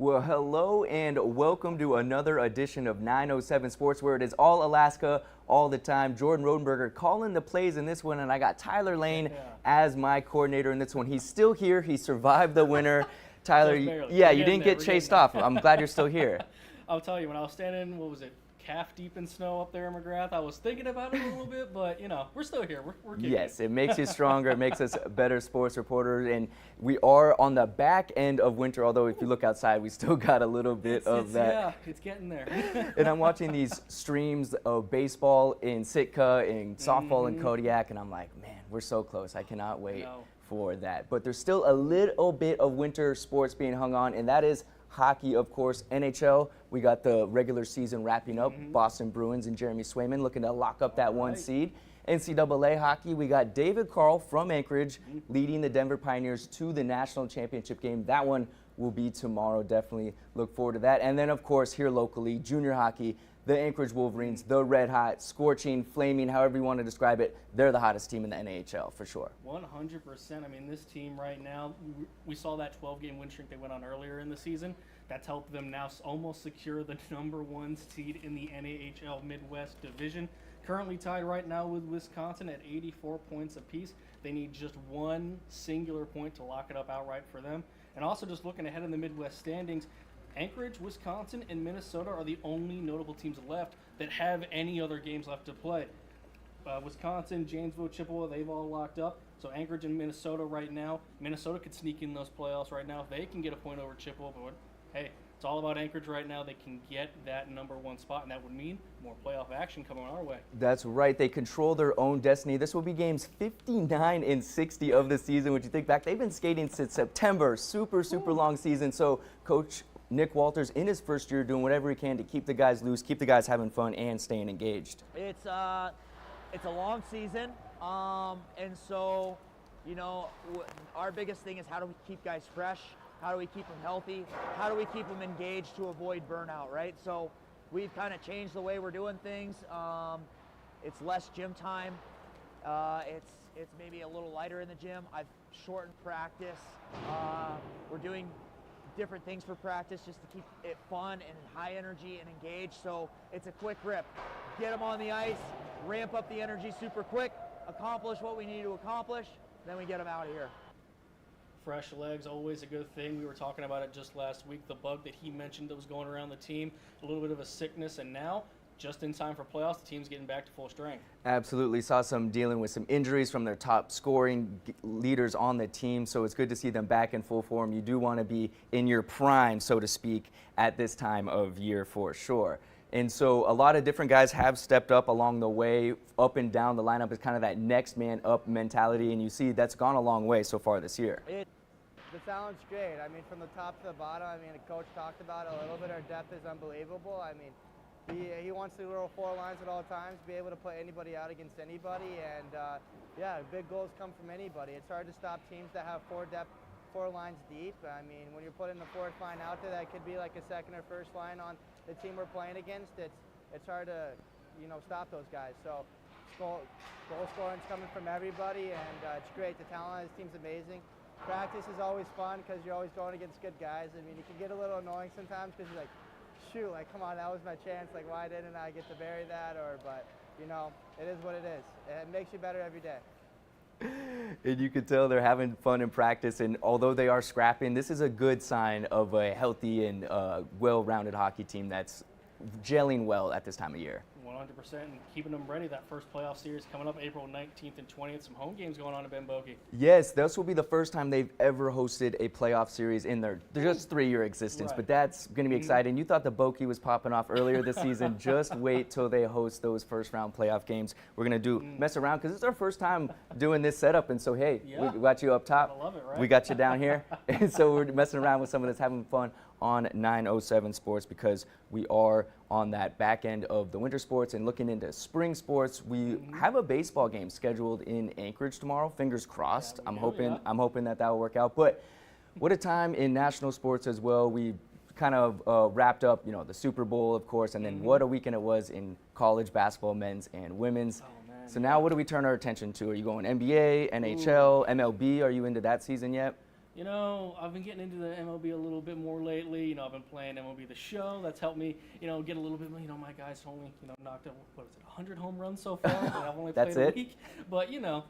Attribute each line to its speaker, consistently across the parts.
Speaker 1: Well, hello and welcome to another edition of 907 Sports, where it is all Alaska all the time. Jordan Rodenberger calling the plays in this one, and I got Tyler Lane as my coordinator in this one. He's still here. He survived the winter. Tyler, you didn't get chased off. I'm glad you're still here.
Speaker 2: I'll tell you, when I was standing, calf deep in snow up there in McGrath, I was thinking about it a little bit, but we're still here. We're kicking.
Speaker 1: Yes, it makes you stronger. It makes us better sports reporters, and we are on the back end of winter. Although if you look outside, we still got a little bit of that.
Speaker 2: Yeah, it's getting there.
Speaker 1: And I'm watching these streams of baseball in Sitka and softball in Kodiak, and I'm like, man, we're so close. I cannot wait for that. But there's still a little bit of winter sports being hung on, and that is hockey, of course. NHL, we got the regular season wrapping up. Boston Bruins and Jeremy Swayman looking to lock up that one seed. NCAA hockey, we got David Carl from Anchorage leading the Denver Pioneers to the national championship game. That one will be tomorrow. Definitely look forward to that. And then, of course, here locally, junior hockey, the Anchorage Wolverines, the red hot, scorching, flaming, however you want to describe it. They're the hottest team in the NAHL for sure.
Speaker 2: 100%. I mean, this team right now, we saw that 12-game win streak they went on earlier in the season. That's helped them now almost secure the #1 seed in the NAHL Midwest Division. Currently tied right now with Wisconsin at 84 points apiece. They need just one singular point to lock it up outright for them. And also just looking ahead in the Midwest standings, Anchorage, Wisconsin, and Minnesota are the only notable teams left that have any other games left to play. Wisconsin, Janesville, Chippewa, they've all locked up. So Anchorage and Minnesota right now. Minnesota could sneak in those playoffs right now if they can get a point over Chippewa. But hey, it's all about Anchorage right now. They can get that #1 spot, and that would mean more playoff action coming our way.
Speaker 1: That's right. They control their own destiny. This will be games 59 and 60 of the season. When you think back, they've been skating since September. Super long season. So Coach Nick Walters, in his first year, doing whatever he can to keep the guys loose, keep the guys having fun, and staying engaged.
Speaker 3: It's a long season, and so, our biggest thing is how do we keep guys fresh? How do we keep them healthy? How do we keep them engaged to avoid burnout, right? So we've kind of changed the way we're doing things. It's less gym time. It's maybe a little lighter in the gym. I've shortened practice. We're doing different things for practice just to keep it fun and high energy and engaged. So it's a quick rip. Get them on the ice, ramp up the energy super quick, accomplish what we need to accomplish, then we get them out of here.
Speaker 2: Fresh legs, always a good thing. We were talking about it just last week, the bug that he mentioned that was going around the team, a little bit of a sickness, and now, just in time for playoffs, the team's getting back to full strength.
Speaker 1: Absolutely. Saw some dealing with some injuries from their top scoring leaders on the team, so it's good to see them back in full form. You do want to be in your prime, so to speak, at this time of year for sure. And so a lot of different guys have stepped up along the way. Up and down the lineup is kind of that next man up mentality, and you see that's gone a long way so far this year.
Speaker 4: The talent's great. I mean, from the top to the bottom, the coach talked about it a little bit. Our depth is unbelievable. I mean, he wants to roll 4 lines at all times, be able to put anybody out against anybody, and big goals come from anybody. It's hard to stop teams that have 4 lines deep. I mean, when you're putting the 4th line out there, that could be like a 2nd or 1st line on the team we're playing against. It's hard to stop those guys. So goal scoring's coming from everybody, and it's great. The talent on this team's amazing. Practice is always fun because you're always going against good guys. I mean, it can get a little annoying sometimes because you're like, shoot, come on, that was my chance. Why didn't I get to bury that? But it is what it is. It makes you better every day.
Speaker 1: And you can tell they're having fun in practice, and although they are scrapping, this is a good sign of a healthy and well-rounded hockey team that's gelling well at this time of year.
Speaker 2: 100%, and keeping them ready. That first playoff series coming up April 19th and 20th. Some home games going on in Ben Bokie.
Speaker 1: Yes, this will be the first time they've ever hosted a playoff series in their just 3-year existence, but that's going to be exciting. You thought the Bokie was popping off earlier this season. Just wait till they host those first-round playoff games. We're going to mess around because it's our first time doing this setup, and so, hey, we got you up top.
Speaker 2: I love it, right?
Speaker 1: We got you down here, and so we're messing around with someone that's having fun on 907 Sports because we are on that back end of the winter sports and looking into spring sports. We have a baseball game scheduled in Anchorage tomorrow. Fingers crossed. I'm hoping that will work out. But what a time in national sports as well. We kind of wrapped up, the Super Bowl, of course, and then what a weekend it was in college basketball, men's and women's. So now what do we turn our attention to? Are you going NBA, NHL, MLB? Are you into that season yet?
Speaker 2: You know, I've been getting into the MLB a little bit more lately. You know, I've been playing MLB The Show. That's helped me, you know, get a little bit, you know, my guys only, you know, knocked out, what is it, 100 home runs so far? And I've only played a week. But, you know,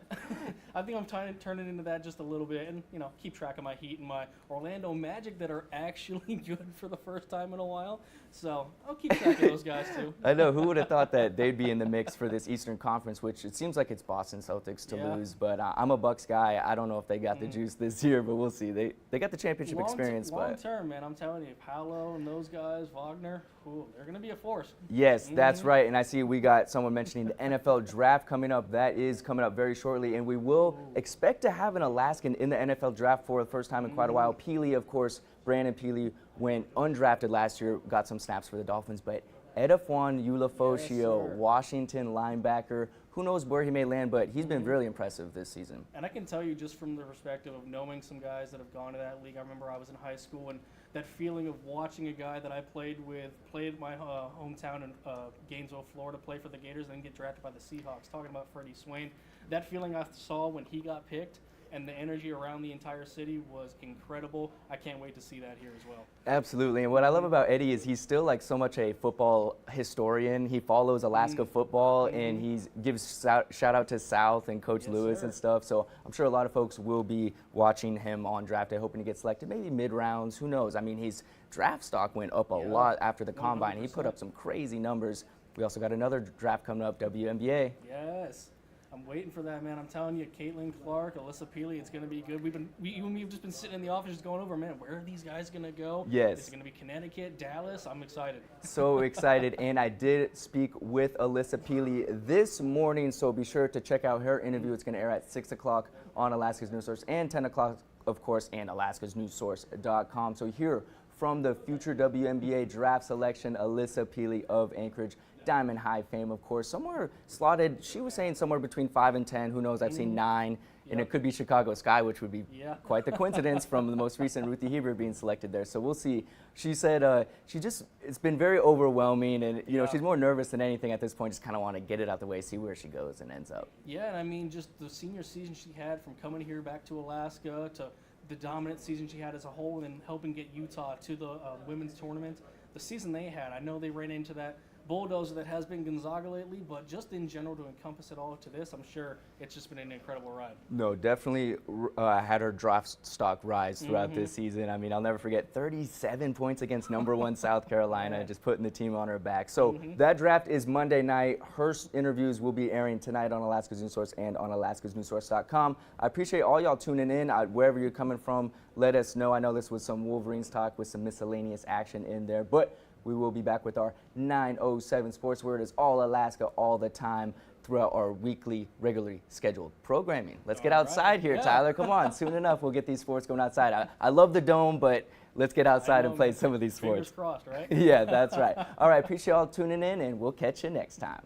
Speaker 2: I think I'm trying to turn it into that just a little bit and, you know, keep track of my Heat and my Orlando Magic that are actually good for the first time in a while. So I'll keep track of those guys, too.
Speaker 1: I know. Who would have thought that they'd be in the mix for this Eastern Conference, which it seems like it's Boston Celtics to lose. But I'm a Bucks guy. I don't know if they got the juice this year, but we'll see. They got the championship experience.
Speaker 2: Long term, man. I'm telling you, Paolo and those guys, Wagner, they're going to be a force.
Speaker 1: Yes, that's right. And I see we got someone mentioning the NFL draft coming up. That is coming up very shortly. And we will expect to have an Alaskan in the NFL draft for the first time in quite a while. Peely, of course, Brandon Peely went undrafted last year, got some snaps for the Dolphins. But Edafwan Ulofoshio, Washington linebacker, who knows where he may land, but he's been really impressive this season.
Speaker 2: And I can tell you just from the perspective of knowing some guys that have gone to that league. I remember I was in high school, and that feeling of watching a guy that I played my hometown in Gainesville, Florida, play for the Gators and then get drafted by the Seahawks, talking about Freddie Swain. That feeling I saw when he got picked and the energy around the entire city was incredible. I can't wait to see that here as well.
Speaker 1: Absolutely. And what I love about Eddie is he's still like so much a football historian. He follows Alaska football and he gives shout out to South and Coach Lewis and stuff. So I'm sure a lot of folks will be watching him on draft day, hoping to get selected maybe mid-rounds. Who knows? I mean, his draft stock went up a lot after the combine. 100%. He put up some crazy numbers. We also got another draft coming up, WNBA.
Speaker 2: Yes. I'm waiting for that, man. I'm telling you, Caitlin Clark, Alyssa Peely, it's going to be good. We've just been sitting in the office just going over, man, where are these guys going to go?
Speaker 1: Yes.
Speaker 2: Is it going to be Connecticut, Dallas? I'm excited.
Speaker 1: So excited. And I did speak with Alyssa Peely this morning, so be sure to check out her interview. It's going to air at 6 o'clock on Alaska's News Source and 10 o'clock, of course, and alaskasnewssource.com. So here from the future WNBA draft selection, Alyssa Peely of Anchorage. Diamond High fame, of course, somewhere slotted, she was saying somewhere between 5 and 10, who knows, I've seen 9, and it could be Chicago Sky, which would be quite the coincidence from the most recent Ruthie Hebert being selected there, so we'll see. She said it's been very overwhelming, and you know, she's more nervous than anything at this point, just kind of want to get it out the way, see where she goes and ends up.
Speaker 2: Yeah, and I mean, just the senior season she had from coming here back to Alaska to the dominant season she had as a whole and helping get Utah to the women's tournament, the season they had, I know they ran into that bulldozer that has been Gonzaga lately, but just in general to encompass it all to this, I'm sure it's just been an incredible ride.
Speaker 1: No, definitely had her draft stock rise throughout this season. I mean, I'll never forget 37 points against #1 South Carolina, just putting the team on her back. So that draft is Monday night. Her interviews will be airing tonight on Alaska's News Source and on alaskasnewssource.com. I appreciate all y'all tuning in. Wherever you're coming from, let us know. I know this was some Wolverines talk with some miscellaneous action in there, but we will be back with our 907 Sports, where it is all Alaska all the time throughout our weekly, regularly scheduled programming. Let's get outside here, Tyler. Come on. Soon enough, we'll get these sports going outside. I love the dome, but let's get outside and play some of these sports.
Speaker 2: Fingers crossed, right?
Speaker 1: Yeah, that's right. All right, appreciate y'all tuning in, and we'll catch you next time.